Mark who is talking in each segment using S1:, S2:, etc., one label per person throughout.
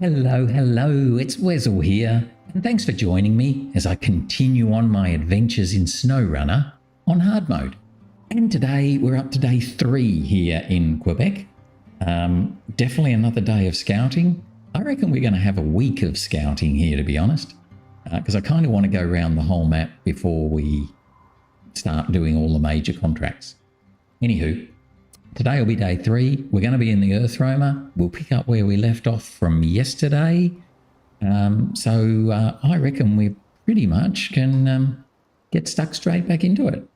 S1: Hello, it's Wezzle here, and thanks for joining me as I continue on my adventures in SnowRunner on hard mode. And today we're up to day 3 here in Quebec. Definitely another day of scouting. I reckon we're going to have a week of scouting here, to be honest, because I kind of want to go around the whole map before we start doing all the major contracts. Anywho, today will be day 3. We're going to be in the EarthRoamer. We'll pick up where we left off from yesterday. I reckon we pretty much can get stuck straight back into it.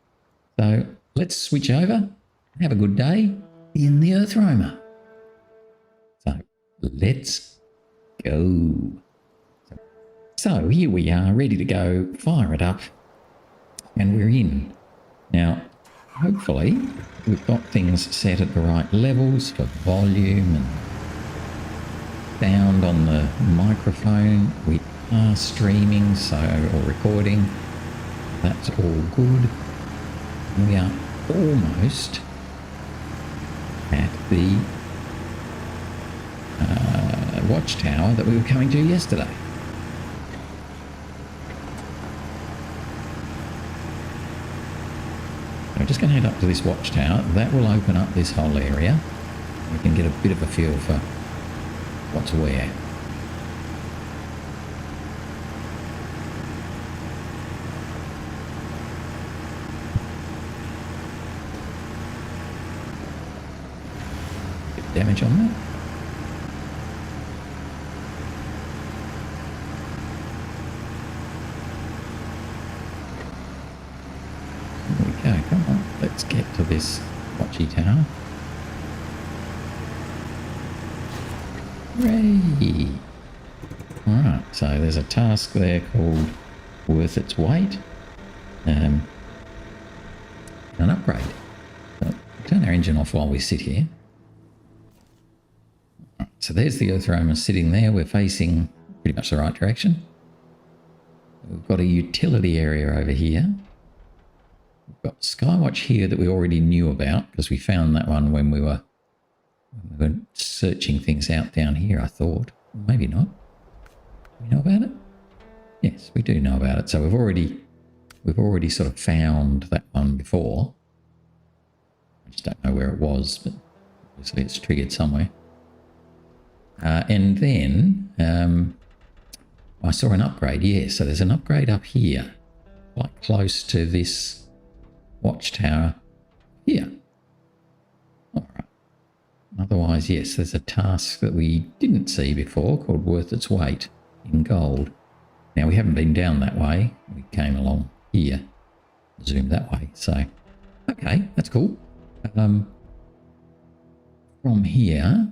S1: So let's switch over. Have a good day in the EarthRoamer. So let's go. So here we are, ready to go. Fire it up. And we're in. Now, hopefully we've got things set at the right levels for volume and sound on the microphone. We are streaming, or recording. That's all good. And we are almost at the Watchtower that we were coming to yesterday. I'm just going to head up to this Watchtower. That will open up this whole area. We can get a bit of a feel for what's where. Bit of damage on that. Come on, let's get to this watchy tower. Hooray! Alright, so there's a task there called Worth Its Weight. An upgrade. So turn our engine off while we sit here. Right, so there's the EarthRoamer sitting there. We're facing pretty much the right direction. We've got a utility area over here. We've got Skywatch here that we already knew about because we found that one when we were searching things out down here, I thought. Maybe not. Do we know about it? Yes, we do know about it. So we've already sort of found that one before. I just don't know where it was, but obviously it's triggered somewhere. And then I saw an upgrade. Yeah, so there's an upgrade up here, quite close to this Watchtower here. All right. Otherwise, yes, there's a task that we didn't see before called Worth Its Weight in gold. Now, we haven't been down that way. We came along here, zoomed that way. So, okay, that's cool. From here,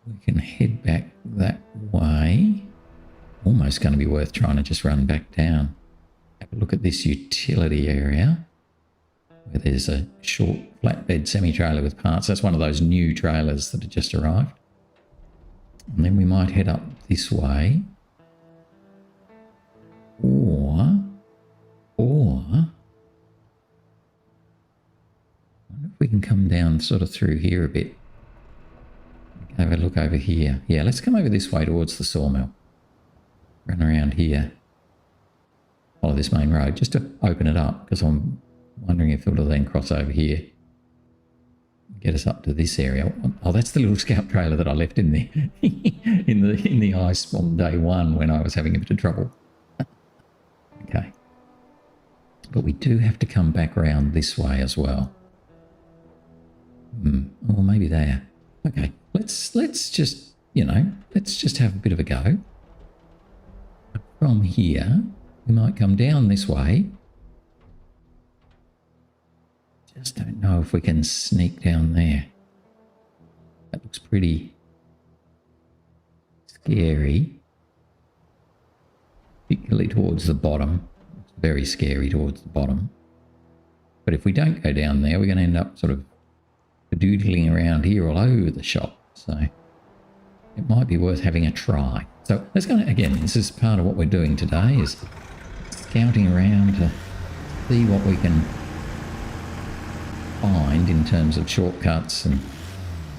S1: we can head back that way. Almost going to be worth trying to just run back down. Have a look at this utility area where there's a short flatbed semi-trailer with parts. That's one of those new trailers that have just arrived. And then we might head up this way. Or I wonder if we can come down sort of through here a bit. Have a look over here. Yeah, let's come over this way towards the sawmill. Run around here. Follow this main road just to open it up, because I'm wondering if it'll then cross over here, get us up to this area. Oh, that's the little scout trailer that I left in the in the ice on day 1 when I was having a bit of trouble. Okay, but we do have to come back around this way as well. Or maybe there. Okay, let's just let's just have a bit of a go. From here, we might come down this way. Just don't know if we can sneak down there. That looks pretty scary. Particularly towards the bottom. It's very scary towards the bottom. But if we don't go down there, we're going to end up sort of doodling around here all over the shop. So it might be worth having a try. So let's go, again, this is part of what we're doing today, is scouting around to see what we can find in terms of shortcuts and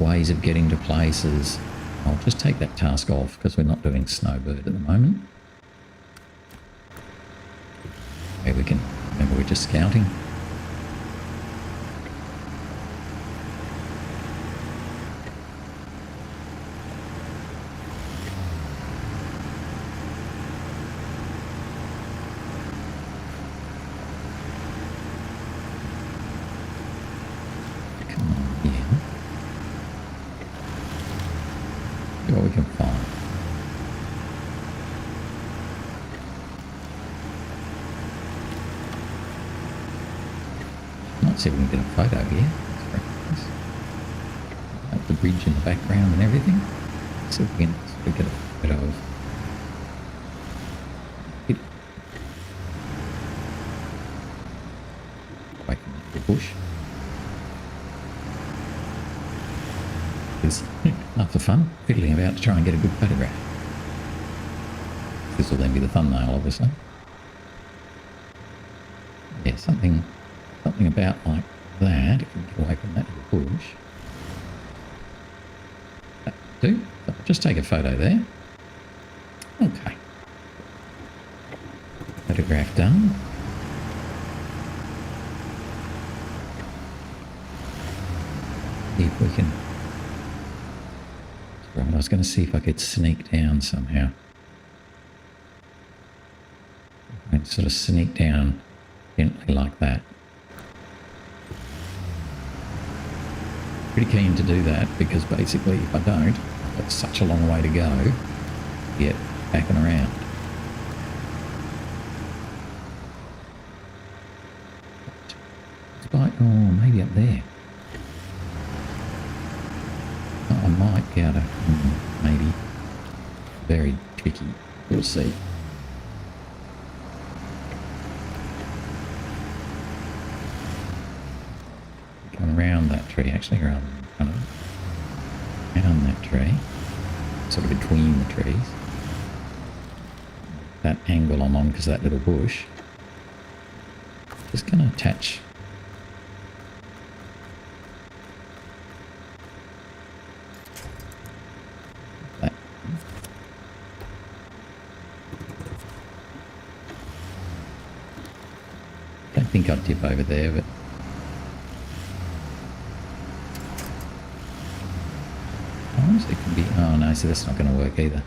S1: ways of getting to places. I'll just take that task off because we're not doing snowbird at the moment. Okay, we can, remember we're just scouting. What we can find. Might see if we can get a photo here. Like the bridge in the background and everything. See if we can get a photo of it. Away from the bush. It's after fun, fiddling about to try and get a good photograph. This will then be the thumbnail, obviously. Yeah, something about like that. If we get away from that little bush, that will do. So I'll just take a photo there. Okay. Photograph done. See if we can. Right, I was going to see if I could sneak down somehow. And sort of sneak down gently like that. Pretty keen to do that because basically if I don't, I've got such a long way to go to get back and around. Oh, maybe up there. I might be able to, maybe. Very tricky. We'll see. Come around that tree, actually, rather than in front of it. Around that tree. Sort of between the trees. That angle I'm on because of that little bush. Just going to attach. I think I'd dip over there, but it can be. Oh no, so that's not going to work either.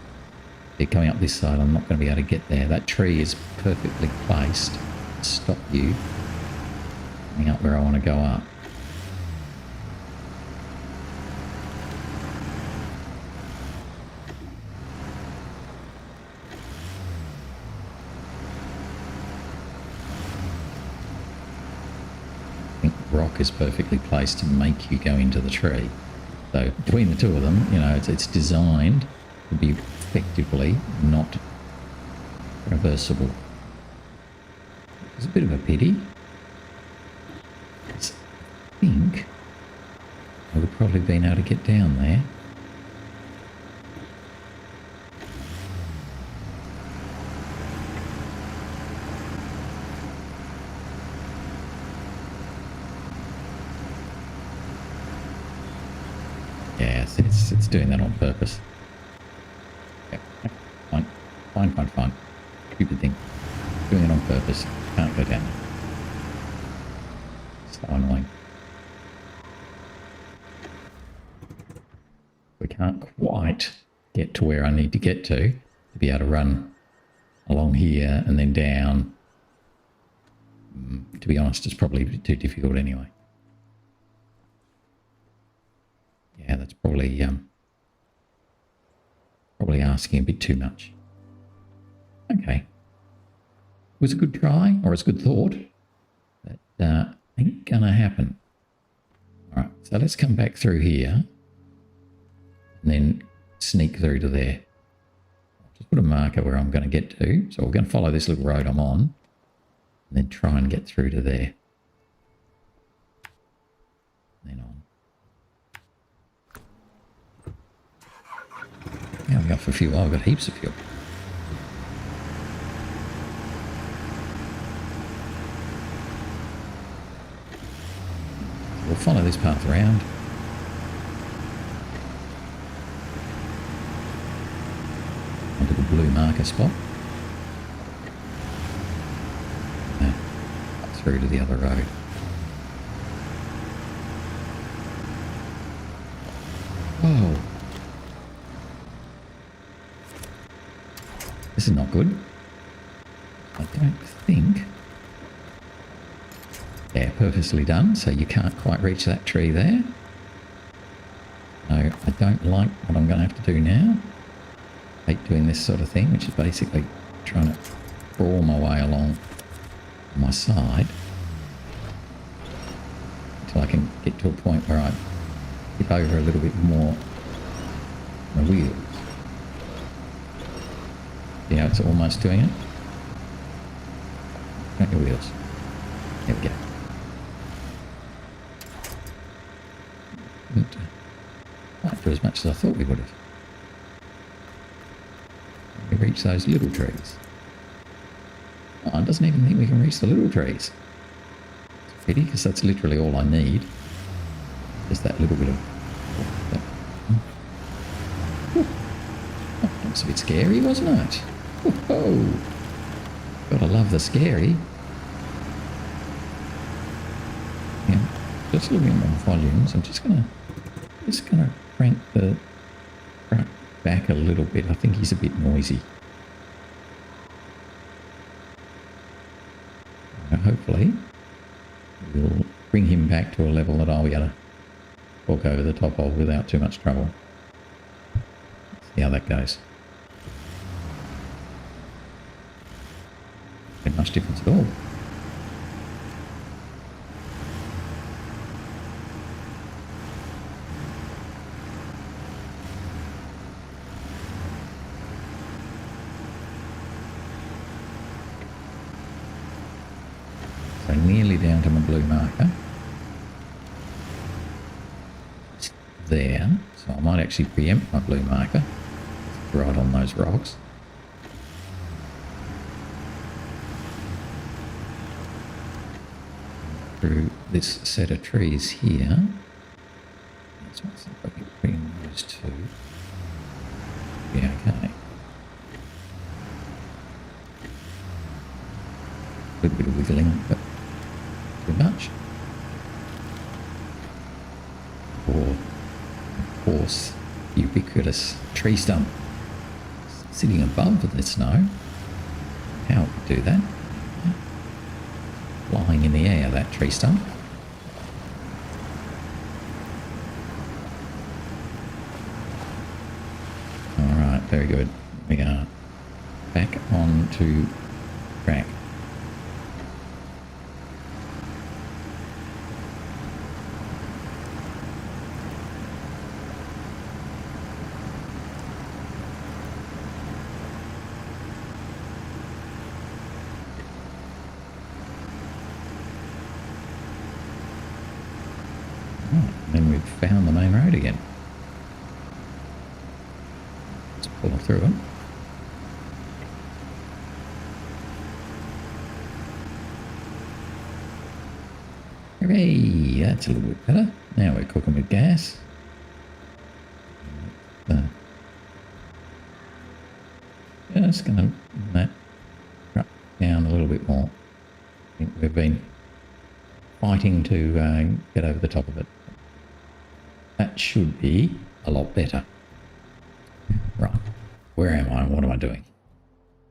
S1: Yeah, coming up this side, I'm not going to be able to get there. That tree is perfectly placed to stop you coming up where I want to go up. Rock is perfectly placed to make you go into the tree. So between the two of them, you know, it's designed to be effectively not reversible. It's a bit of a pity. I think I would probably have been able to get down there. It's doing that on purpose. Yeah, fine. Stupid thing. Doing it on purpose. Can't go down. So annoying. We can't quite get to where I need to get to be able to run along here and then down. To be honest, it's probably too difficult anyway. Yeah, that's probably asking a bit too much. Okay. It was a good try, or it's a good thought, but ain't gonna happen. All right, so let's come back through here and then sneak through to there. Just put a marker where I'm going to get to. So we're going to follow this little road I'm on and then try and get through to there. Then on. Yeah, I've got for fuel. I've got heaps of fuel. We'll follow this path around. blue marker spot. Through to the other road. Oh. This is not good. I don't think. Yeah, purposely done, so you can't quite reach that tree there. No, I don't like what I'm going to have to do now. I hate doing this sort of thing, which is basically trying to crawl my way along my side until I can get to a point where I tip over a little bit more my wheels. See how it's almost doing it? Not your wheels. There we go. Didn't quite do as much as I thought we would have. We reach those little trees. Oh, it doesn't even think we can reach the little trees. It's a pity, because that's literally all I need. Just that little bit of... Oh, that was a bit scary, wasn't it? Whoa! Gotta love the scary. Yeah, just looking at my volumes, I'm just gonna crank the truck back a little bit. I think he's a bit noisy. Hopefully we'll bring him back to a level that I'll be able to walk over the top of without too much trouble. See how that goes. Not much difference at all. So nearly down to my blue marker. It's there, so I might actually preempt my blue marker right on those rocks. Through this set of trees here. Let's see if I can bring those two. Yeah, okay. A little bit of wiggling, but too much. Or, of course, ubiquitous tree stump sitting above the snow. How would we do that? Flying in the air, that tree stump. Alright, very good. We are back on to track. Then we've found the main road again. Let's pull through it. Hooray! That's a little bit better. Now we're cooking with gas. Just going to bring that truck down a little bit more. I think we've been fighting to get over the top of it. That should be a lot better. Right, where am I and what am I doing?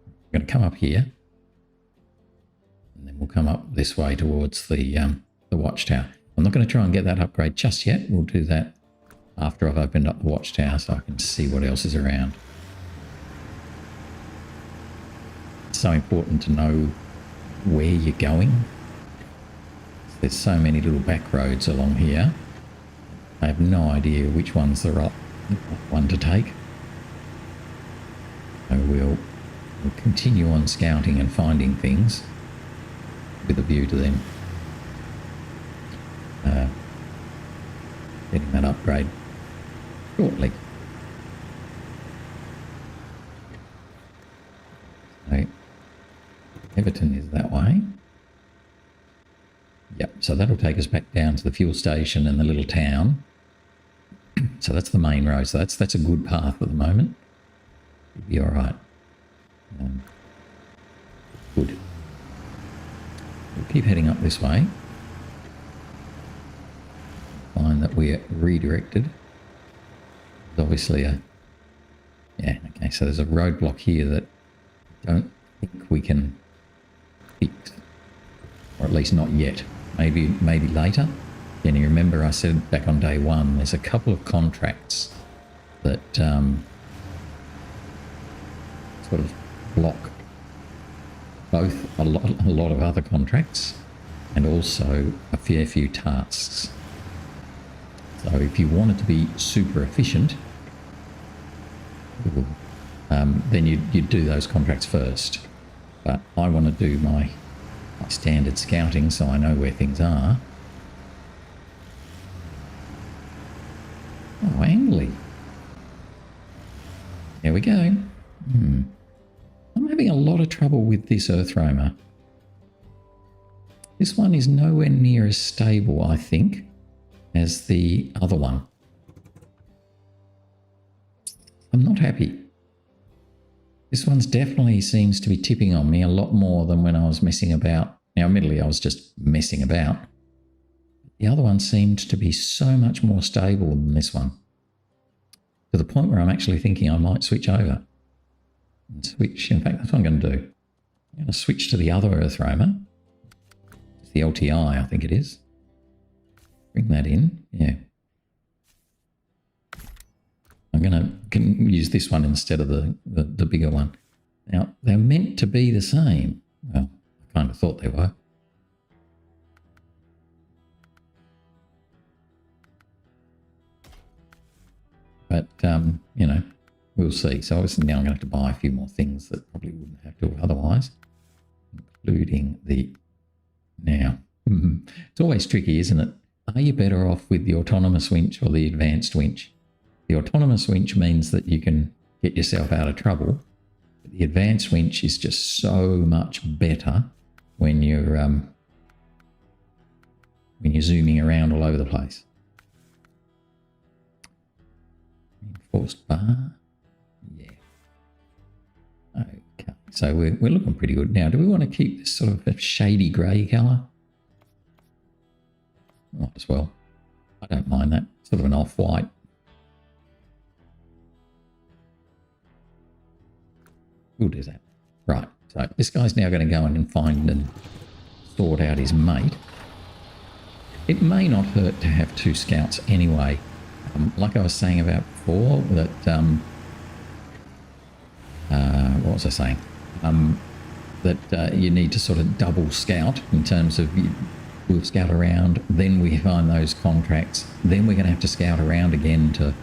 S1: I'm going to come up here, and then we'll come up this way towards the Watchtower. I'm not going to try and get that upgrade just yet. We'll do that after I've opened up the Watchtower so I can see what else is around. It's so important to know where you're going. There's so many little back roads along here. I have no idea which one's the right one to take. So we'll continue on scouting and finding things with a view to them getting that upgrade shortly. So Everton is that way. Yep, so that'll take us back down to the fuel station and the little town. So that's the main road. So that's a good path at the moment. You'll be all right. Good. We'll keep heading up this way. Find that we're redirected. There's obviously a... Yeah, okay, so there's a roadblock here that I don't think we can fix. Or at least not yet. Maybe later. And you remember I said back on day one, there's a couple of contracts that sort of block both a lot of other contracts and also a fair few tasks. So if you wanted to be super efficient, then you'd do those contracts first. But I want to do my standard scouting so I know where things are. Oh, Angley. There we go. I'm having a lot of trouble with this EarthRoamer. This one is nowhere near as stable, I think, as the other one. I'm not happy. This one's definitely seems to be tipping on me a lot more than when I was messing about. Now, admittedly, I was just messing about. The other one seemed to be so much more stable than this one. To the point where I'm actually thinking I might switch over. And switch, in fact, that's what I'm going to do. I'm going to switch to the other EarthRoamer. It's the LTI, I think it is. Bring that in, yeah. I'm going to use this one instead of the bigger one. Now, they're meant to be the same. Well, I kind of thought they were. But, you know, we'll see. So obviously now I'm going to have to buy a few more things that probably wouldn't have to otherwise, including the... Now, it's always tricky, isn't it? Are you better off with the autonomous winch or the advanced winch? The autonomous winch means that you can get yourself out of trouble. But the advanced winch is just so much better when you're zooming around all over the place. Reinforced bar. Yeah. Okay. So we're looking pretty good. Now, do we want to keep this sort of a shady grey colour? Might as well. I don't mind that. Sort of an off-white. We'll do that. Right. So this guy's now going to go in and find and sort out his mate. It may not hurt to have two scouts anyway. Like I was saying about before, that what was I saying? That you need to sort of double scout in terms of we'll scout around, then we find those contracts, then we're going to have to scout around again to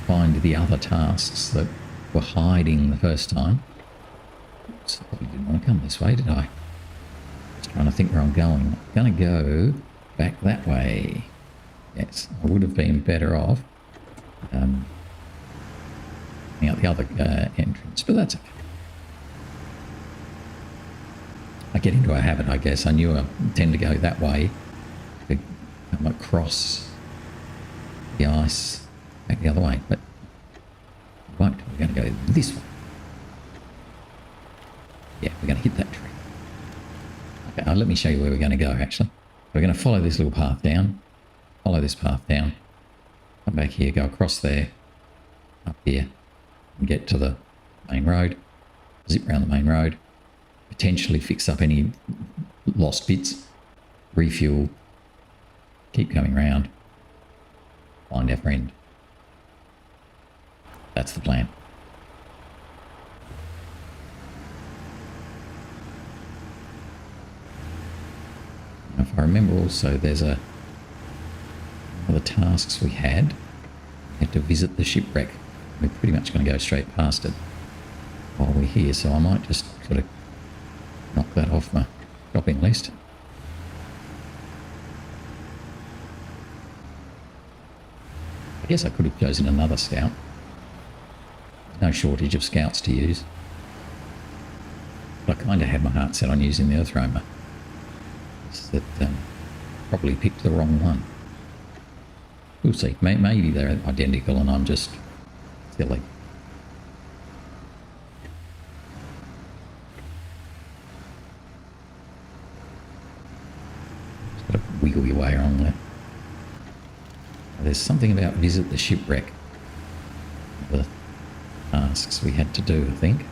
S1: find the other tasks that were hiding the first time. Oops, I probably didn't want to come this way, did I? Just trying to think where I'm going. I'm going to go back that way. Yes, I would have been better off out the other entrance, but that's okay. I get into a habit, I guess. I knew I tend to go that way to come across the ice back the other way, but we won't. We're going to go this way. Yeah, we're going to hit that tree. Okay, let me show you where we're going to go, actually. We're going to follow this little path down, follow this path down, come back here, go across there, up here, and get to the main road, zip around the main road, potentially fix up any lost bits, refuel, keep coming round, find our friend. That's the plan. Now, if I remember also, there's one of the tasks we had to visit the shipwreck. We're pretty much going to go straight past it while we're here, so I might just sort of knock that off my shopping list. I guess I could have chosen another scout. There's no shortage of scouts to use. But I kind of had my heart set on using the EarthRoamer. It's that probably picked the wrong one. We'll see. Maybe they're identical and I'm just silly. wiggle your way along there. There's something about visit the shipwreck. The tasks we had to do, I think.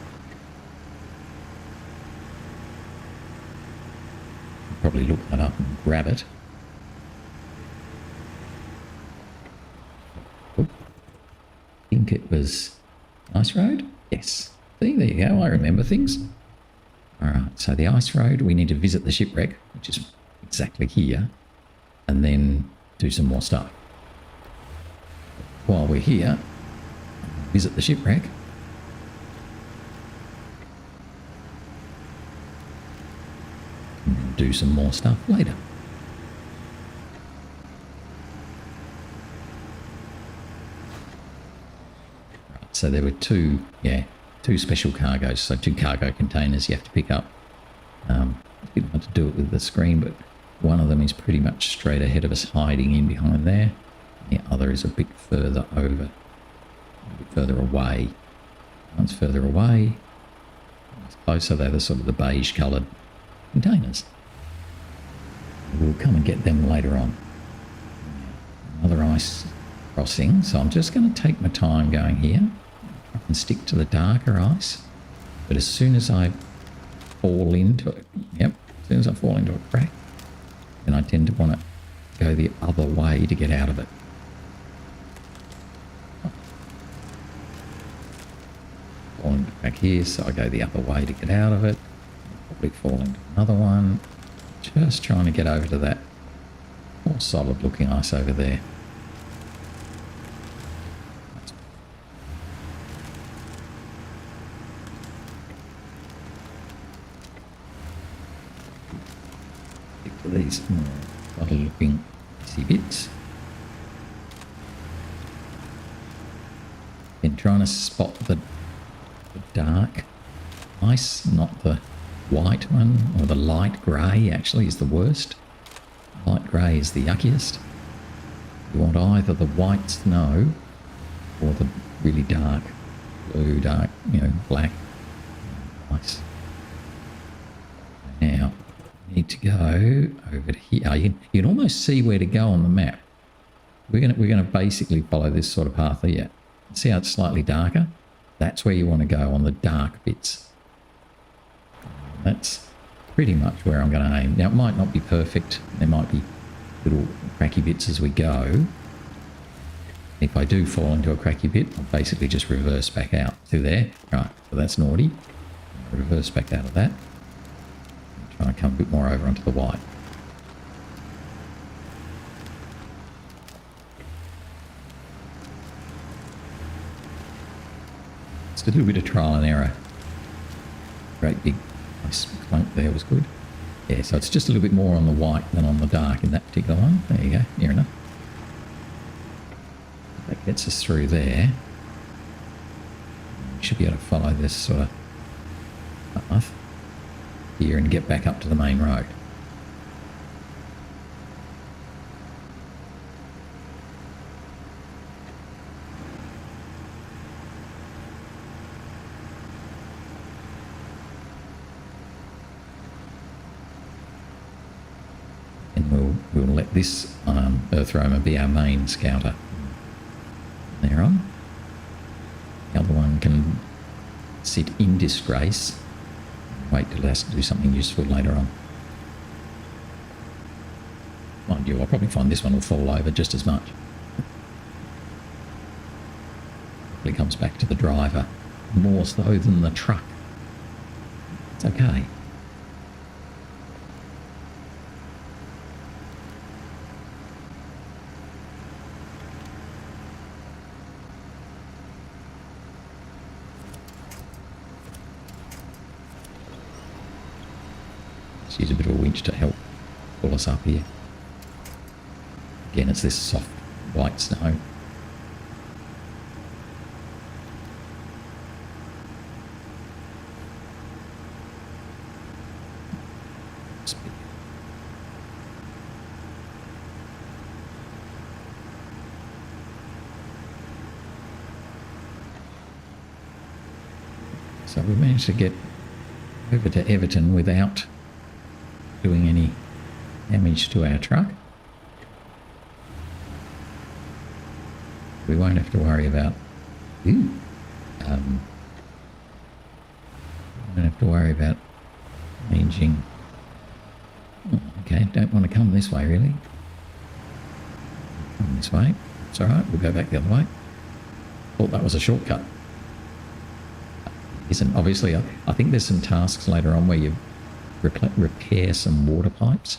S1: Probably look that up and grab it. I think it was Ice Road? Yes. See, there you go. I remember things. Alright, so the Ice Road, we need to visit the shipwreck, which is exactly here, and then do some more stuff. While we're here, visit the shipwreck. And do some more stuff later. Right, so there were two special cargoes, so 2 cargo containers you have to pick up. Didn't want to do it with the screen, but one of them is pretty much straight ahead of us, hiding in behind there. The other is a bit further over, a bit further away. One's further away. It's closer, they're the sort of the beige coloured containers. We'll come and get them later on. Another ice crossing, so I'm just going to take my time going here. I can stick to the darker ice, but as soon as I fall into it, as soon as I fall into a crack, then I tend to want to go the other way to get out of it. Fall into a crack here, so I go the other way to get out of it. Probably fall into another one. Just trying to get over to that more solid looking ice over there. These more subtle looking icy bits. Been trying to spot the dark ice, not the white one, or the light grey actually is the worst. Light grey is the yuckiest. You want either the white snow or the really dark blue, dark, black ice. Now, need to go over to here. You can almost see where to go on the map. We're gonna basically follow this sort of path here. See how it's slightly darker? That's where you want to go, on the dark bits. That's pretty much where I'm going to aim. Now it might not be perfect. There might be little cracky bits as we go. If I do fall into a cracky bit, I'll basically just reverse back out through there. Right, so that's naughty. Reverse back out of that. Trying to come a bit more over onto the white. Just a little bit of trial and error. Great big ice clunk there was good. Yeah, so it's just a little bit more on the white than on the dark in that particular one. There you go, near enough. That gets us through there. We should be able to follow this sort of path here and get back up to the main road. And we'll let this EarthRoamer be our main scouter. There on. The other one can sit in disgrace. Wait till it has to do something useful later on. Mind you, I'll probably find this one will fall over just as much. Probably comes back to the driver, more so than the truck. It's okay. Let's use a bit of a winch to help pull us up here. Again, it's this soft white snow. So we managed to get over to Everton without doing any damage to our truck. We won't have to worry about... Ooh, we won't have to worry about changing... Oh, okay, don't want to come this way, really. Come this way. It's alright, we'll go back the other way. Thought that was a shortcut. Isn't. Obviously, I think there's some tasks later on where you repair some water pipes.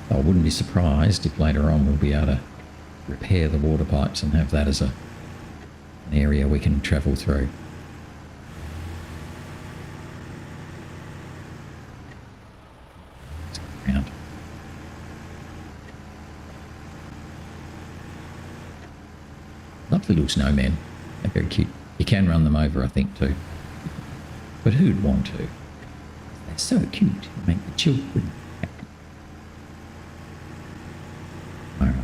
S1: I wouldn't be surprised if later on we'll be able to repair the water pipes and have that as an area we can travel through. Around. Lovely little snowmen. They're very cute. You can run them over, I think, too. But who'd want to? They're so cute. You make the children happy. All right.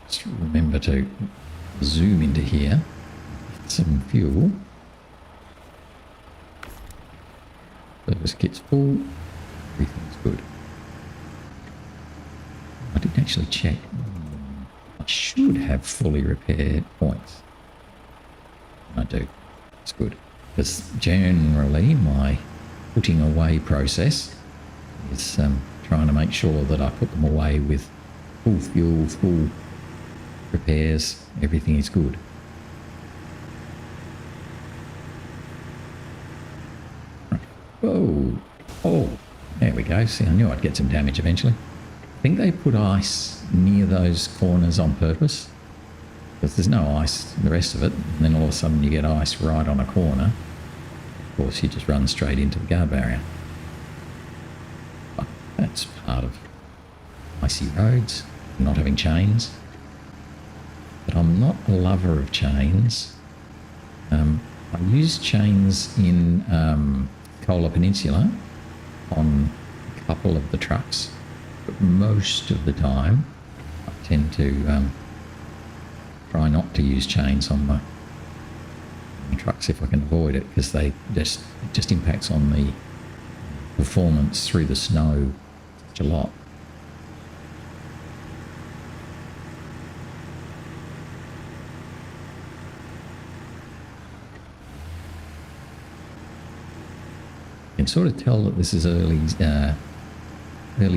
S1: Just remember to zoom into here. Get some fuel. Service kit's full. Everything's good. I didn't actually check. I should have fully repaired points. I do. It's good. Because generally my putting away process is trying to make sure that I put them away with full fuel, full repairs, everything is good. Whoa. Oh, there we go. See, I knew I'd get some damage eventually. I think they put ice near those corners on purpose, because there's no ice in the rest of it, and then all of a sudden you get ice right on a corner. Of course, you just run straight into the guard barrier. But that's part of icy roads, not having chains. But I'm not a lover of chains. I use chains in Kola Peninsula on a couple of the trucks. But most of the time, I tend to try not to use chains on my trucks if I can avoid it, because it just impacts on the performance through the snow such a lot. You can sort of tell that this is early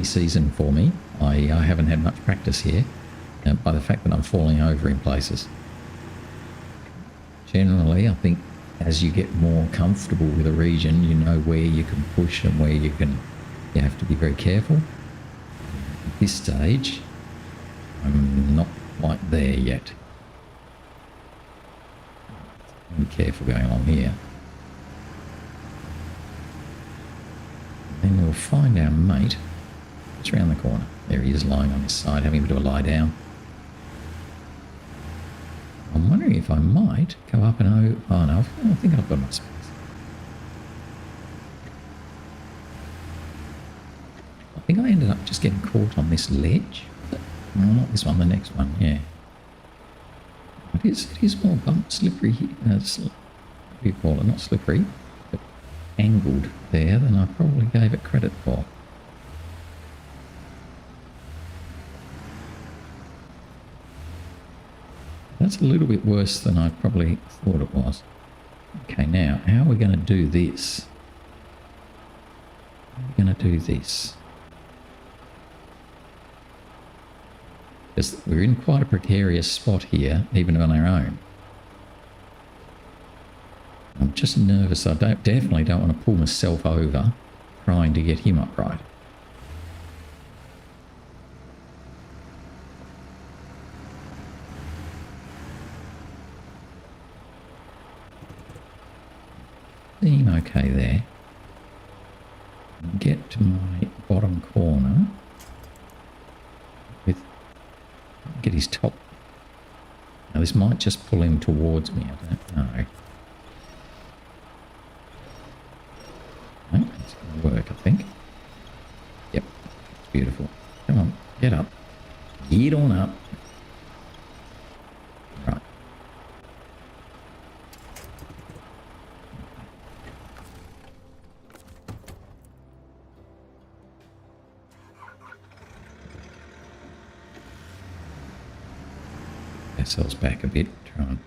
S1: season for me. I haven't had much practice here by the fact that I'm falling over in places. Generally, I think as you get more comfortable with a region, you know where you can push and where you have to be very careful. At this stage, I'm not quite there yet. Be careful going along here. Then we'll find our mate. It's around the corner. There he is, lying on his side, having a bit of a lie down. I'm wondering if I might go up and oh no, I think I've got enough space. I think I ended up just getting caught on this ledge. No, not this one, the next one, yeah. It is more slippery here. What do you call it? Not slippery, but angled there than I probably gave it credit for. That's a little bit worse than I probably thought it was. Okay, now, how are we going to do this? How are we going to do this? Because we're in quite a precarious spot here, even on our own. I'm just nervous. I definitely don't want to pull myself over trying to get him upright. Seem okay there. Get to my bottom corner with get his top. Now this might just pull him towards me. I don't know. No, it's going to work, I think. Yep, it's beautiful. Come on, get up. Get on up. Right. ourselves back a bit, try and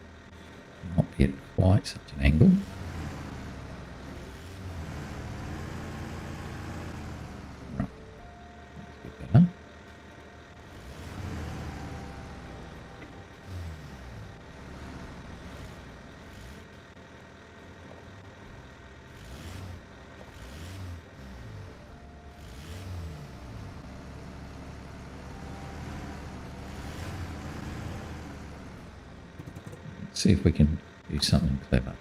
S1: not be at quite such an angle. Right. That's a bit better. See if we can do something clever.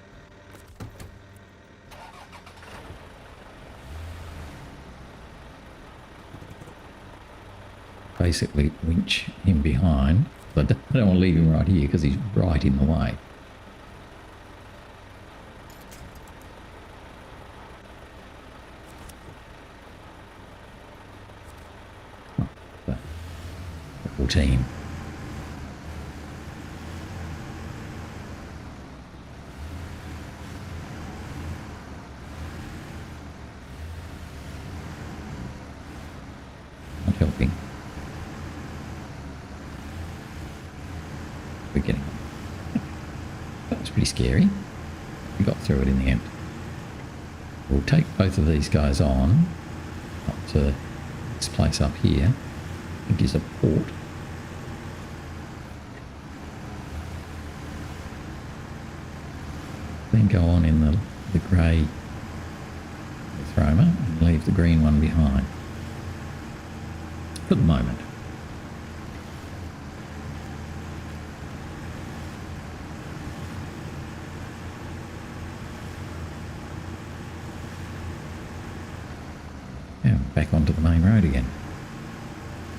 S1: Basically winch him behind. I don't want to leave him right here because he's right in the way. Oh, the whole team. Helping. We're getting on. That was pretty scary. We got through it in the end. We'll take both of these guys on up to this place up here. I think is a port. Then go on in the grey EarthRoamer and leave the green one behind. For the moment. Yeah, back onto the main road again.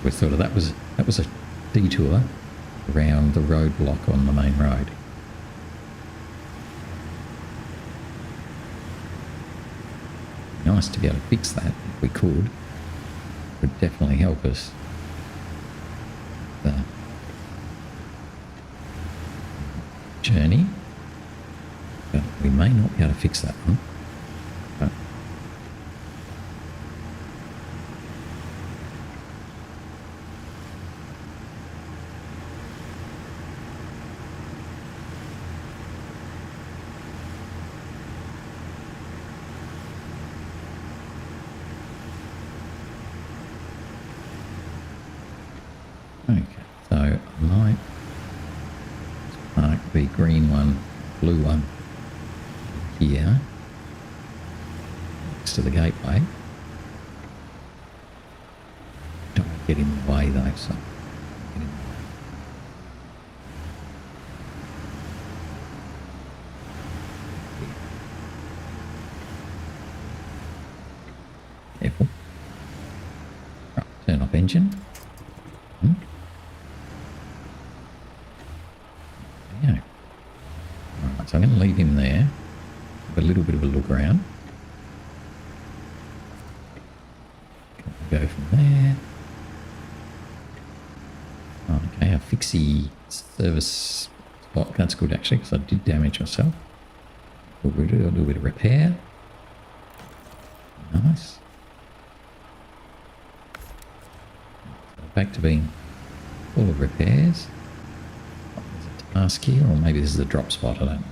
S1: We thought that was a detour around the roadblock on the main road. Nice to be able to fix that if we could. Would definitely help us. The journey, but we may not be able to fix that one. But okay, so I might park the green one, blue one here next to the gateway. Don't want to get in the way though, so get in the way. Careful. Right, turn off engine. So I'm going to leave him there, have a little bit of a look around. Go from there. Oh, okay, a fixie service spot. That's good actually, because I did damage myself. We'll do a little bit of repair. Nice. So back to being full of repairs. There's a task here, or maybe this is a drop spot, I don't know.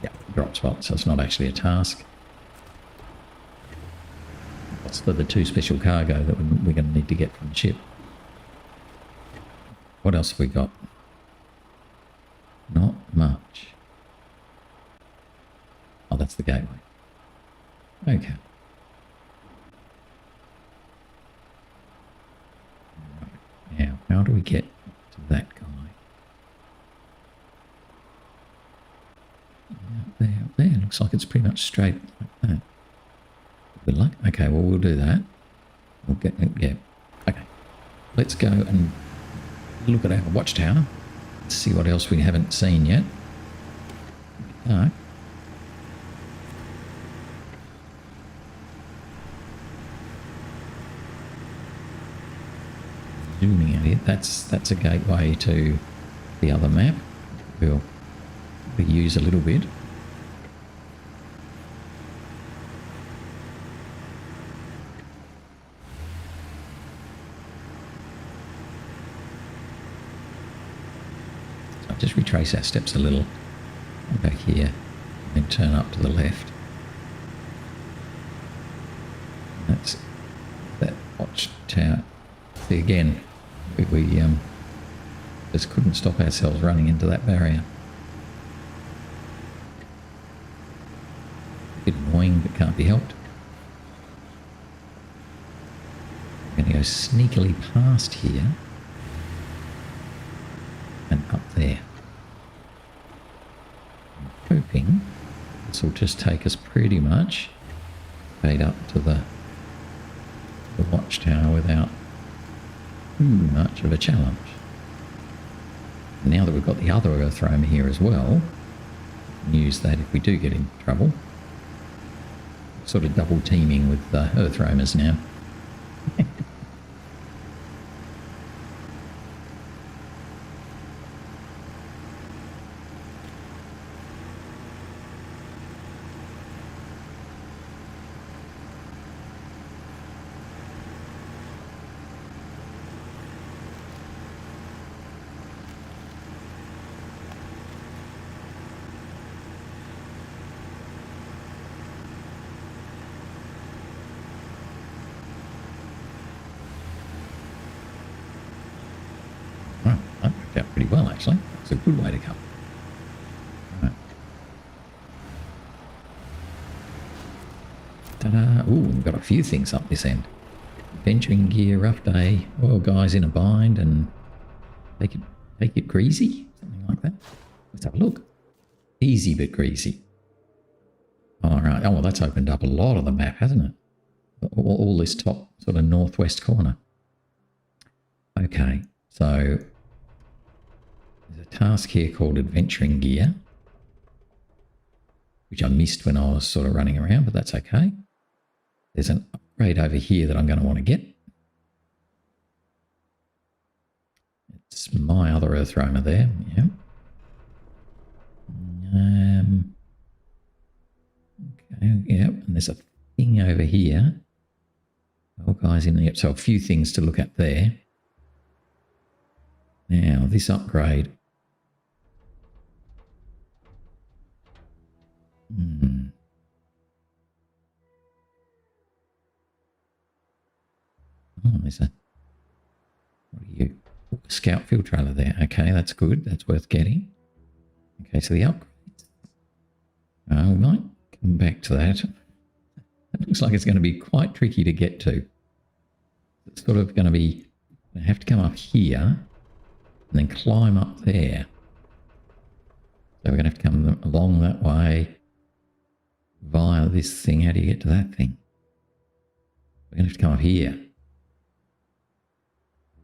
S1: Yeah, drop spot, so it's not actually a task. What's the two special cargo that we're going to need to get from the ship? What else have we got? Not much. Oh, that's the gateway. Okay. Right. Now, how do we get to that guy? Out there. Looks like it's pretty much straight like that. Good luck. Okay, well, we'll do that. We'll get, yeah. Okay. Let's go and look at our watchtower. See what else we haven't seen yet. Dark. Zooming out here. That's a gateway to the other map. We'll use a little bit. I'll just retrace our steps a little. Back here, and then turn up to the left. That's that Watchtower. See, again, we just couldn't stop ourselves running into that barrier. A bit annoying, but can't be helped. I'm going to go sneakily past here and up there. I'm hoping this will just take us pretty much straight up to the Watchtower without too much of a challenge. Now that we've got the other EarthRoamer here as well, we can use that if we do get into trouble. Sort of double teaming with EarthRoamers now. Well, that worked out pretty well, actually. It's a good way to come. Right. Ta-da! Ooh, we've got a few things up this end. Venturing gear, rough day, oil guys in a bind, and take it greasy? Something like that. Let's have a look. Easy but greasy. All right. Oh, well, that's opened up a lot of the map, hasn't it? All this top sort of northwest corner. Okay, so there's a task here called Adventuring Gear, which I missed when I was sort of running around, but that's okay. There's an upgrade over here that I'm going to want to get. It's my other EarthRoamer there, yeah. Okay, yeah, and there's a thing over here. Oh, guys in there, so a few things to look at there. Now, this upgrade. Oh, there's a... What are you? Oh, a scout field trailer there. Okay, that's good. That's worth getting. Okay, so the upgrades. We might come back to that. It looks like it's going to be quite tricky to get to. It's sort of going to be... I have to come up here and then climb up there. So we're going to have to come along that way via this thing. How do you get to that thing? We're going to have to come up here.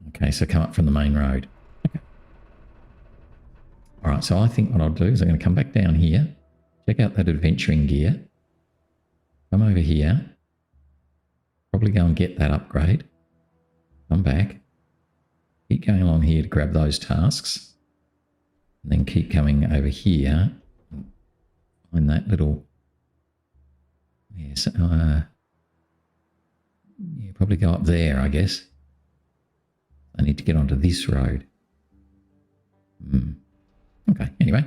S1: Okay, so come up from the main road. Okay. All right, so I think what I'll do is I'm going to come back down here, check out that adventuring gear, come over here, probably go and get that upgrade, come back, keep going along here to grab those tasks, and then keep coming over here, find that little, yes, yeah, probably go up there, I guess. I need to get onto this road. Okay, anyway,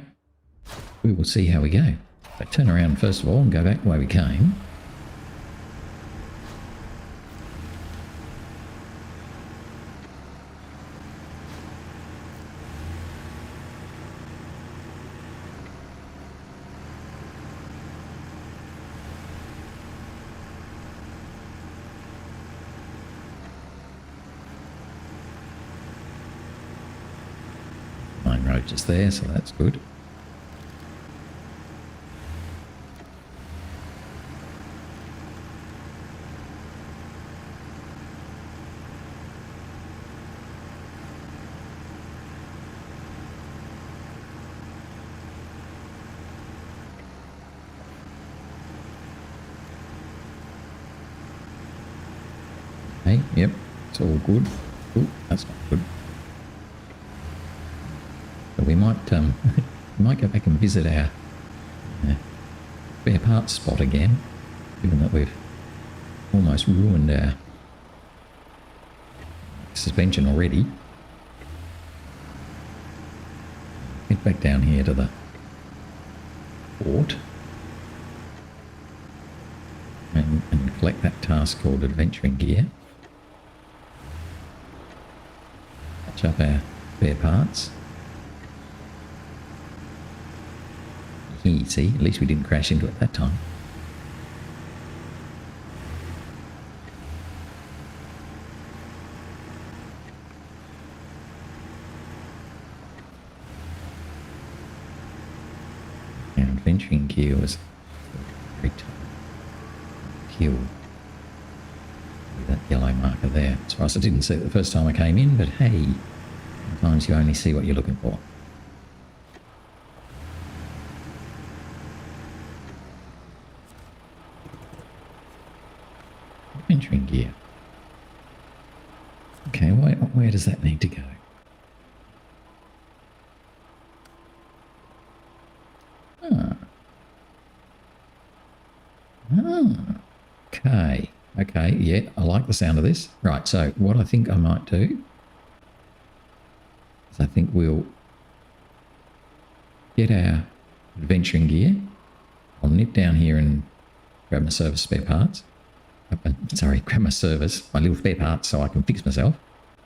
S1: we will see how we go. So turn around first of all and go back the way we came. Road just there, so that's good. Hey, yep, it's all good. Oh, that's not good. We might go back and visit our spare parts spot again, given that we've almost ruined our suspension already. back down here to the port and collect that task called adventuring gear. Catch up our spare parts. See, at least we didn't crash into it that time. Our adventuring gear was very tight. Killed with that yellow marker there. Surprised I didn't see it the first time I came in, but hey, sometimes you only see what you're looking for. Adventuring gear. Okay, where does that need to go? Okay, yeah, I like the sound of this. Right, so what I think I might do is I think we'll get our adventuring gear. I'll nip down here and grab my service spare parts. Grab my service, my little spare parts so I can fix myself.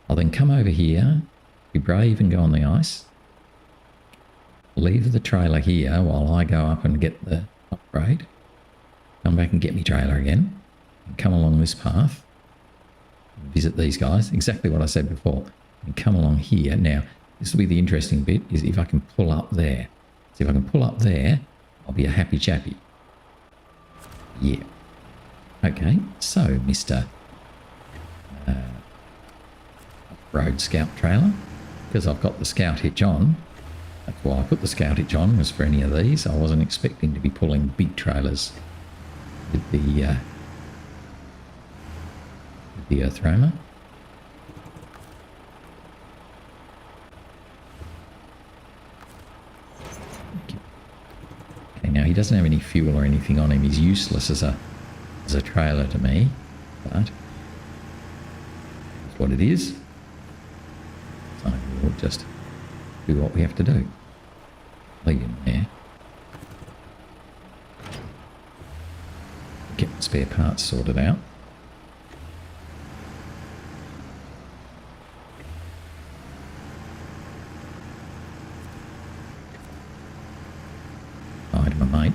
S1: I'll then come over here, be brave and go on the ice. Leave the trailer here while I go up and get the upgrade. Come back and get me trailer again. And come along this path. Visit these guys. Exactly what I said before. And come along here. Now, this will be the interesting bit, is if I can pull up there. So if I can pull up there, I'll be a happy chappy. Yeah. Okay, so Mr. Road Scout trailer, because I've got the Scout hitch on. That's why I put the Scout hitch on, was for any of these. I wasn't expecting to be pulling big trailers with the EarthRoamer. Okay, now he doesn't have any fuel or anything on him. He's useless as a trailer to me, but that's what it is. So we'll just do what we have to do. Leave him there. Get the spare parts sorted out. Hide my mate.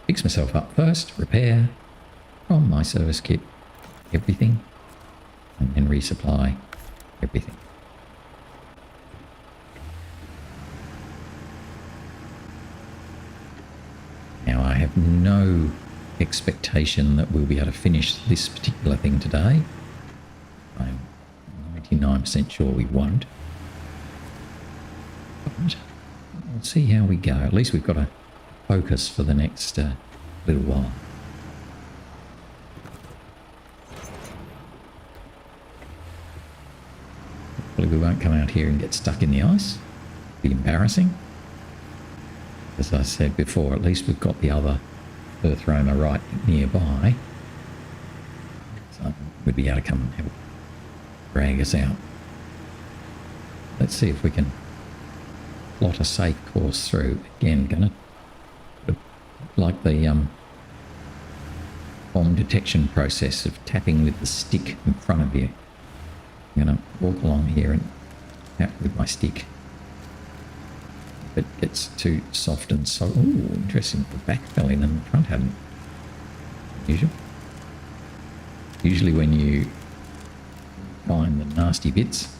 S1: Fix myself up first, repair from my service kit, everything, and then resupply everything. Now I have no expectation that we'll be able to finish this particular thing today. I'm 99% sure we won't. But we'll see how we go. At least we've got a focus for the next little while. Hopefully we won't come out here and get stuck in the ice. It'll be embarrassing. As I said before, at least we've got the other EarthRoamer right nearby. So we'd be able to come and help drag us out. Let's see if we can plot a safe course through. Again, gonna like the bomb detection process of tapping with the stick in front of you. I'm going to walk along here and tap with my stick. If it gets too soft and so... Ooh, interesting. The back fell in and the front hadn't. Usual. Usually when you find the nasty bits...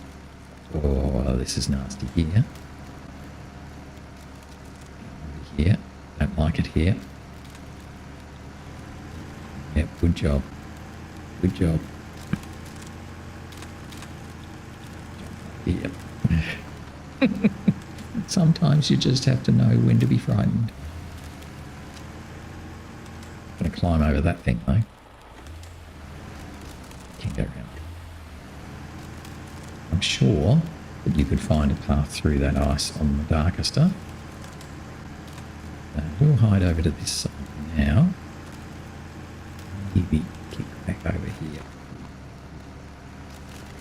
S1: Oh, this is nasty here. Here. Don't like it here. Yep, good job. Good job. Yep. Sometimes you just have to know when to be frightened. I'm going to climb over that thing though. Can't go around. I'm sure that you could find a path through that ice on the darker stuff. We'll hide over to this side now. Maybe kick back over here.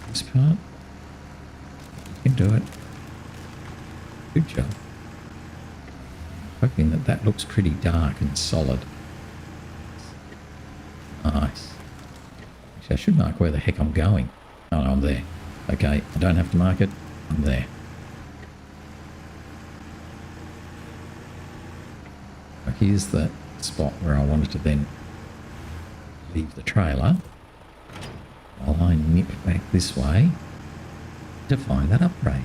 S1: This part. You can do it. Good job. Hoping that that looks pretty dark and solid. Nice. Actually, I should mark where the heck I'm going. Oh, no, I'm there. Okay, I don't have to mark it. I'm there. Here's the spot where I wanted to then leave the trailer while I nip back this way to find that upgrade.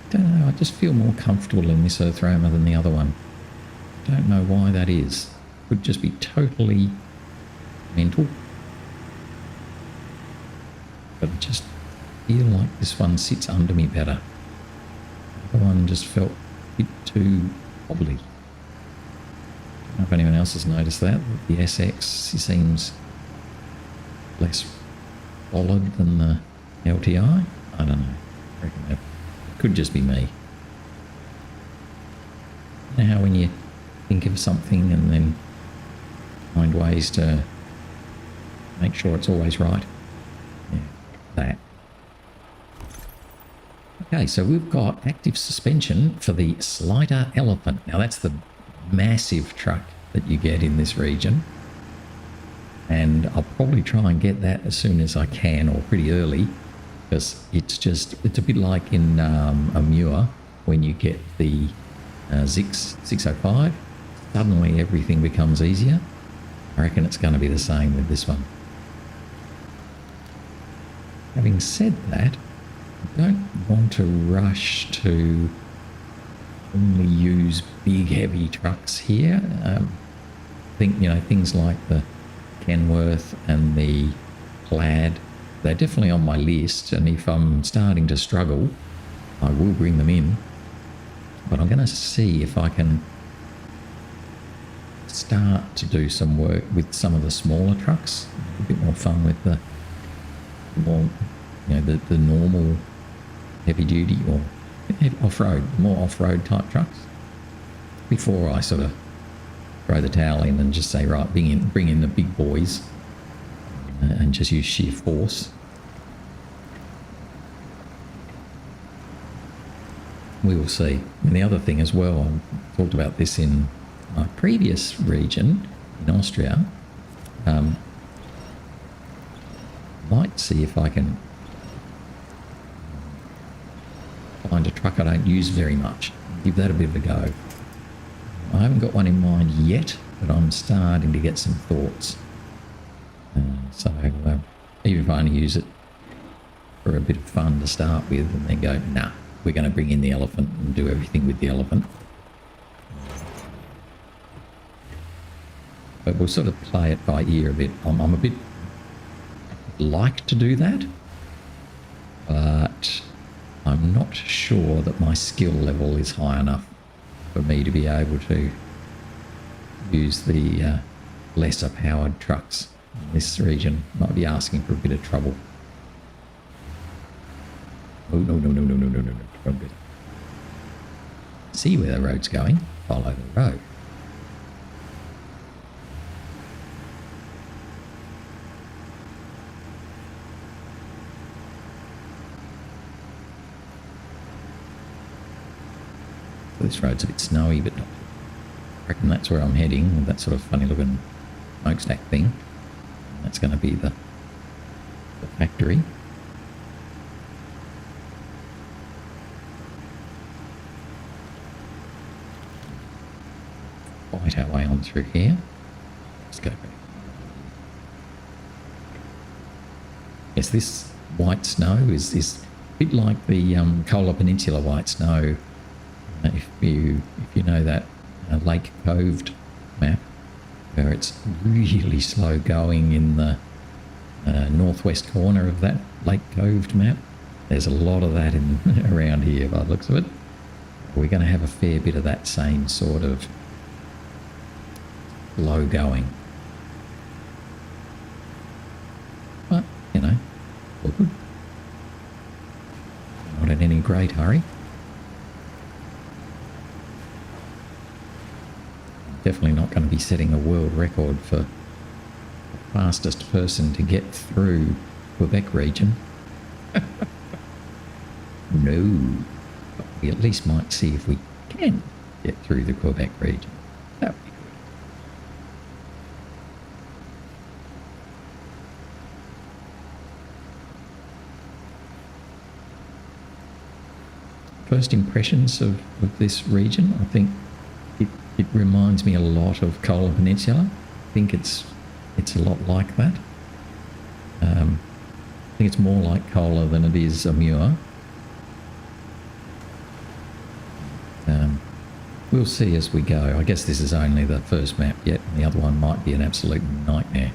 S1: Don't know, I just feel more comfortable in this EarthRoamer than the other one. Don't know why that is. Could just be totally mental. But I just feel like this one sits under me better. The other one just felt a bit too wobbly. Don't know if anyone else has noticed that. The SX seems less solid than the LTI. I don't know. I reckon that could just be me. You know how when you think of something and then find ways to make sure it's always right? Yeah, that. Okay, so we've got active suspension for the Slider Elephant. Now that's the massive truck that you get in this region. And I'll probably try and get that as soon as I can, or pretty early. Because it's a bit like in Amur when you get the Zix 605, suddenly everything becomes easier. I reckon it's going to be the same with this one. Having said that, I don't want to rush to only use big heavy trucks here. I think, you know, things like the Kenworth and the Plaid, they're definitely on my list, and if I'm starting to struggle, I will bring them in. But I'm going to see if I can start to do some work with some of the smaller trucks. A bit more fun with the more, you know, the normal heavy duty or off-road, more off-road type trucks, before I sort of throw the towel in and just say, right, bring in the big boys and just use sheer force. We will see. And the other thing as well, I talked about this in my previous region in Austria. Might see if I can find a truck I don't use very much. Give that a bit of a go. I haven't got one in mind yet, but I'm starting to get some thoughts. So even if I only use it for a bit of fun to start with, and then go, nah, we're going to bring in the elephant and do everything with the elephant. But we'll sort of play it by ear a bit. I'm a bit like to do that, but I'm not sure that my skill level is high enough for me to be able to use the lesser powered trucks. This region might be asking for a bit of trouble. Oh, no. Don't do that. See where the road's going. Follow the road. So this road's a bit snowy, but not. I reckon that's where I'm heading, with that sort of funny looking smokestack thing. That's going to be the factory. Fight our way on through here. Let's go back. Yes, this white snow is a bit like the Kola Peninsula white snow If you know that Lake Coved map, where it's really slow going in the northwest corner of that Lake Coved map, there's a lot of that in around here by the looks of it. We're going to have a fair bit of that same sort of slow going. But, you know, all good. Not in any great hurry. Definitely not going to be setting a world record for the fastest person to get through Quebec region. No. But we at least might see if we can get through the Quebec region. That would be good. First impressions of this region, I think it reminds me a lot of Kola Peninsula. I think it's a lot like that. I think it's more like Kola than it is Amur. We'll see as we go. I guess this is only the first map yet, and the other one might be an absolute nightmare,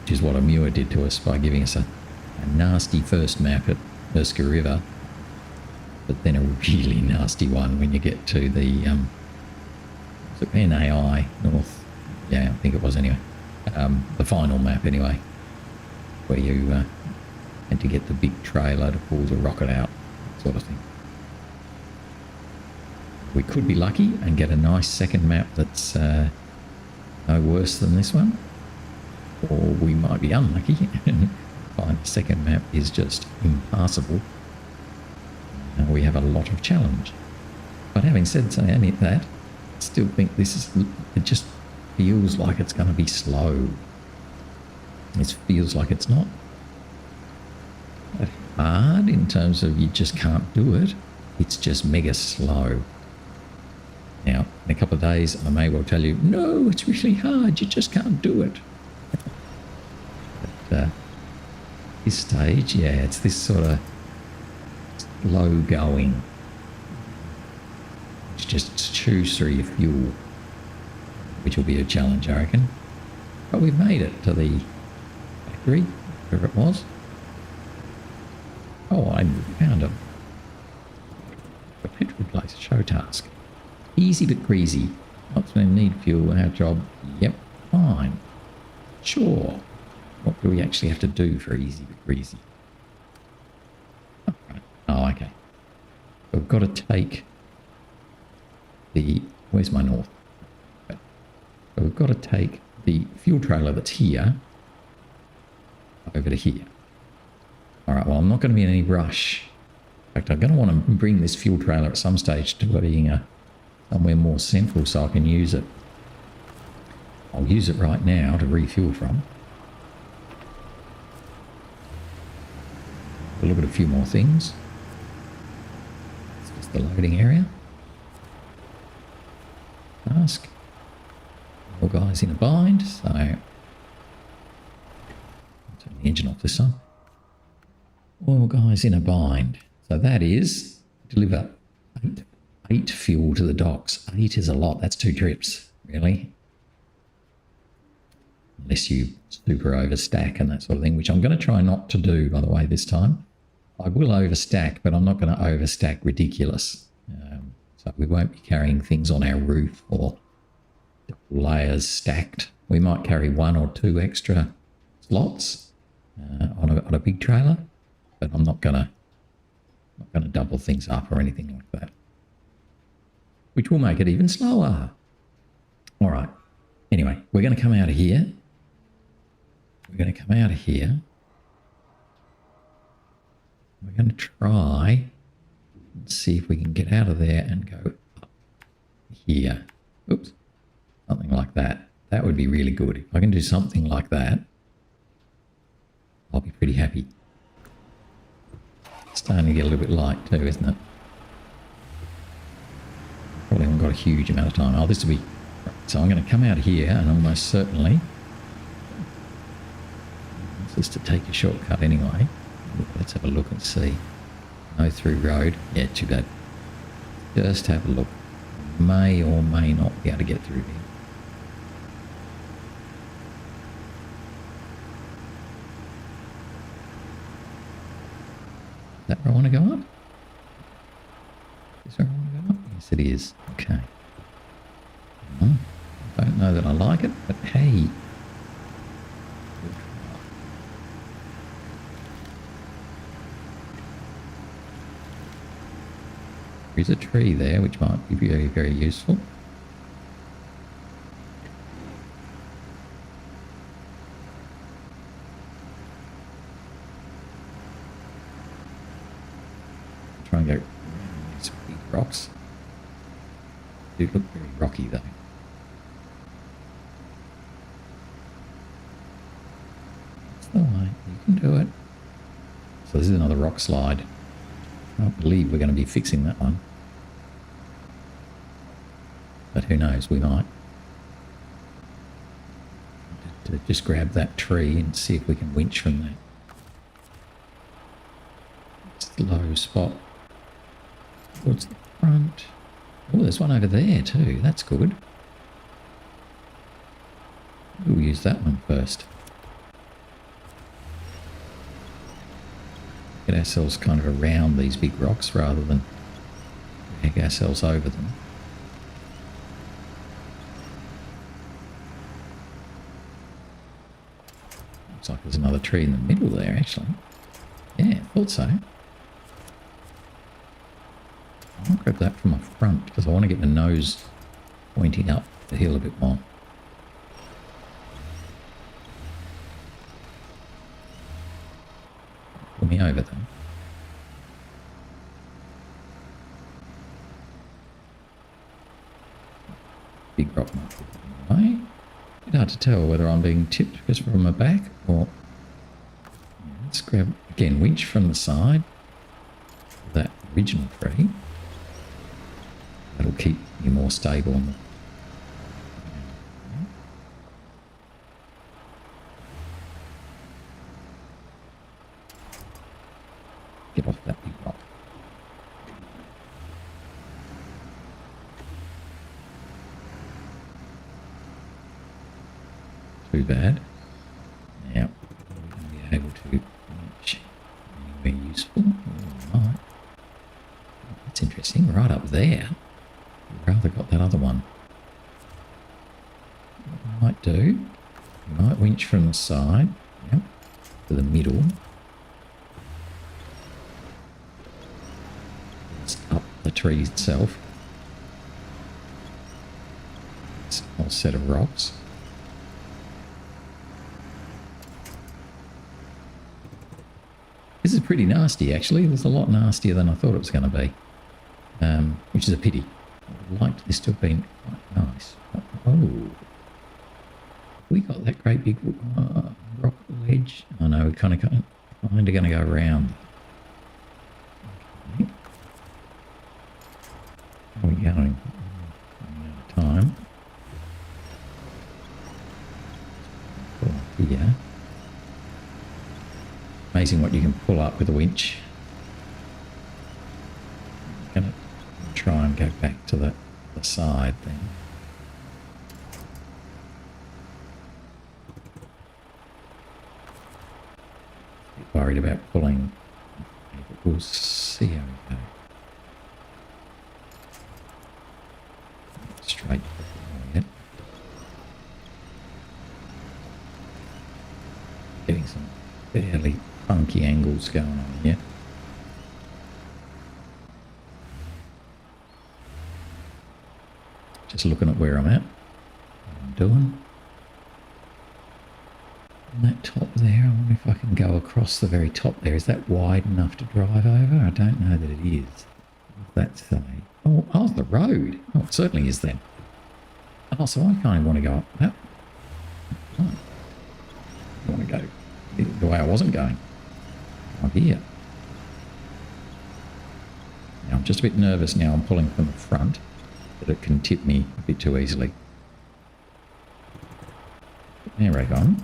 S1: which is what Amur did to us by giving us a nasty first map at Erskine River, but then a really nasty one when you get to the NAI North. Yeah, I think it was anyway. The final map anyway, where you had to get the big trailer to pull the rocket out, sort of thing. We could be lucky and get a nice second map that's no worse than this one, or we might be unlucky and find the second map is just impassable. We have a lot of challenge. But having said that, I still think it just feels like it's going to be slow. It feels like it's not that hard in terms of you just can't do it. It's just mega slow. Now, in a couple of days, I may well tell you, no, it's really hard, you just can't do it. But this stage, yeah, it's this sort of slow going. It's just chews through your fuel, which will be a challenge, I reckon. But we've made it to the factory, wherever it was. Oh, I found a petrol place, show task. Easy but greasy. What's when we need fuel? Our job? Yep, fine. Sure. What do we actually have to do for easy but greasy? Oh, right. Oh, okay. We've got to take the... Where's my north? Okay. So we've got to take the fuel trailer that's here over to here. All right, well, I'm not going to be in any rush. In fact, I'm going to want to bring this fuel trailer at some stage to being somewhere more central so I can use it. I'll use it right now to refuel from. We'll look at a few more things. It's just the loading area. Task. More guys in a bind, so turn the engine off this time. All guys in a bind. So that is deliver 8 fuel to the docks. 8 is a lot. That's 2 trips, really. Unless you super overstack and that sort of thing, which I'm going to try not to do, by the way, this time. I will overstack, but I'm not going to overstack ridiculous. So we won't be carrying things on our roof or layers stacked. We might carry 1 or 2 extra slots on a big trailer, but I'm not going to double things up or anything like that, which will make it even slower. All right. Anyway, we're going to come out of here. We're going to come out of here. We're going to try and see if we can get out of there and go up here. Oops. Something like that. That would be really good. If I can do something like that, I'll be pretty happy. It's starting to get a little bit light too, isn't it? Probably haven't got a huge amount of time. Oh, this will be... So I'm going to come out here and almost certainly... This is to take a shortcut anyway. Let's have a look and see. No through road. Yeah, too bad. Just have a look. May or may not be able to get through here. Is that where I want to go up? Is that where I want to go up? Yes, it is. Okay. I don't know that I like it, but hey. There's a tree there which might be very, very useful. Try and go around these big rocks. They do look very rocky though. That's the way. You can do it. So this is another rock slide. I don't believe we're going to be fixing that one. But who knows, we might. Just grab that tree and see if we can winch from that. It's a low spot. Towards the front. Oh, there's one over there too. That's good. We'll use that one first. Get ourselves kind of around these big rocks rather than drag ourselves over them. Looks like there's another tree in the middle there actually. Yeah, thought so. I'll grab that from my front because I want to get the nose pointing up the hill a bit more. Pull me over though. Big rock might be in the way. Bit hard to tell whether I'm being tipped because from my back or... Yeah, let's grab, again, winch from the side of that original tree. That'll keep you more stable on the... Get off that big rock. Too bad. Now, we're going to be able to reach anywhere useful. Right. That's interesting. Right up there. I'd rather got that other one. What we might do, we might winch from the side, yep, to the middle. It's up the tree itself. It's a whole set of rocks. This is pretty nasty actually. It was a lot nastier than I thought it was going to be. Which is a pity. I would like this to have been quite nice. Oh. We got that great big rock ledge. Oh no, we're kind of going to go around. Okay. How are we going? Running out of time. Pull up here. Amazing what you can pull up with a winch. I'm going to try and go back to the side then. A bit worried about pulling. We'll see how we go. Straight yet. Getting some fairly funky angles going on here. Just looking at where I'm at, what I'm doing. On that top there, I wonder if I can go across the very top there. Is that wide enough to drive over? I don't know that it is. What does that say? Oh, the road. Oh, it certainly is then. Oh, so I kind of want to go up that. Oh. I want to go the way I wasn't going. Up here. Now, I'm just a bit nervous now. I'm pulling from the front. That it can tip me a bit too easily. There we go.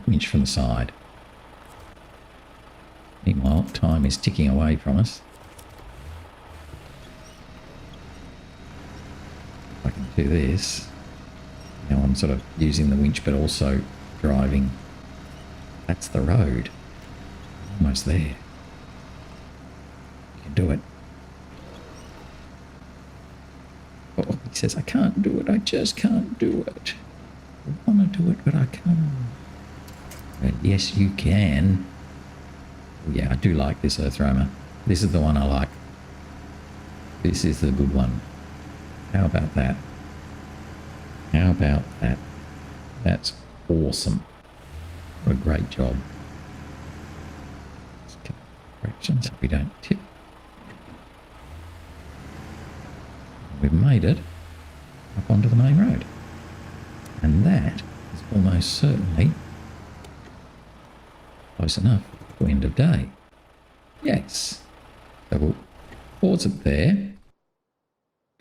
S1: Winch from the side. Meanwhile, time is ticking away from us. do this. Now I'm sort of using the winch, but also driving. That's the road. Almost there. You can do it. Oh, he says, I can't do it. I just can't do it. I want to do it, but I can't. But yes, you can. Oh, yeah, I do like this EarthRoamer. This is the one I like. This is the good one. How about that? How about that? That's awesome. What a great job. Let's get directions so we don't tip. We've made it up onto the main road. And that is almost certainly close enough to end of day. Yes. So we'll pause it there.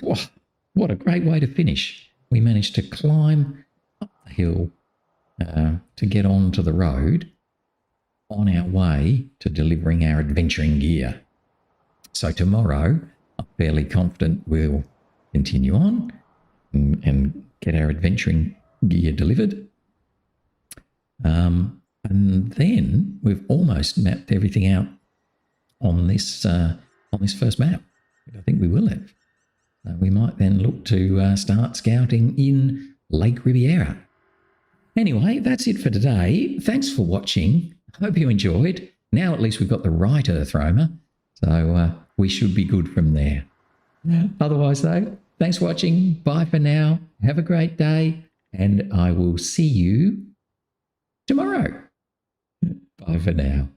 S1: Whoa, what a great way to finish. We managed to climb up the hill to get onto the road on our way to delivering our adventuring gear. So tomorrow, I'm fairly confident we'll continue on and get our adventuring gear delivered. And then we've almost mapped everything out on this first map. I think we will have. We might then look to start scouting in Lake Ribiere. Anyway, that's it for today. Thanks for watching. Hope you enjoyed. Now at least we've got the right EarthRoamer, so we should be good from there. Otherwise though, thanks for watching. Bye for now. Have a great day, and I will see you tomorrow. Bye for now.